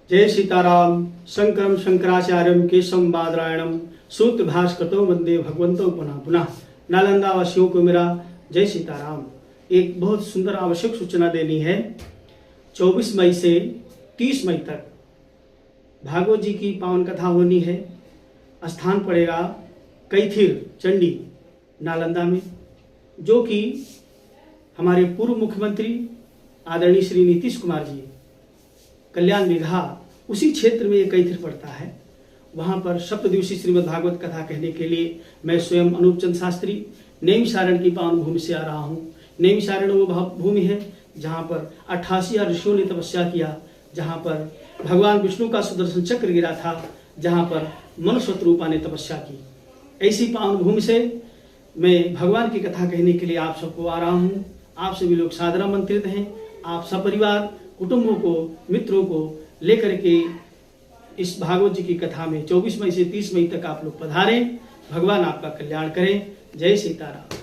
जय सीताराम। शंकरम शंकराचार्यम केशव बादरायणम सूत्र भास्कतो वंदे भगवंतो पुनः पुनः। नालंदा वासियों को मेरा जय सीताराम। एक बहुत सुंदर आवश्यक सूचना देनी है। 24 मई से 30 मई तक भागवत जी की पावन कथा होनी है। स्थान पड़ेगा कैथिर चंडी नालंदा में, जो कि हमारे पूर्व मुख्यमंत्री आदरणीय श्री नीतीश कुमार जी कल्याण विघा उसी क्षेत्र में एक कैथिर पड़ता है। वहाँ पर सप्तदिवसीय श्रीमद् भागवत कथा कहने के लिए मैं स्वयं अनूप चंद शास्त्री नैमिषारण्य की पावन भूमि से आ रहा हूँ। नैमिषारण्य वो भूमि है जहाँ पर 88 ऋषियों ने तपस्या किया, जहाँ पर भगवान विष्णु का सुदर्शन चक्र गिरा था, जहाँ पर मनुष्य रूपा ने तपस्या की। ऐसी पावन भूमि से मैं भगवान की कथा कहने के लिए आप सबको आ रहा हूँ। आप सभी लोग सादर आमंत्रित हैं। आप सपरिवार कुटुंबों को, मित्रों को लेकर के इस भागवत जी की कथा में 24 मई से 30 मई तक आप लोग पधारें। भगवान आपका कल्याण करें। जय सीताराम।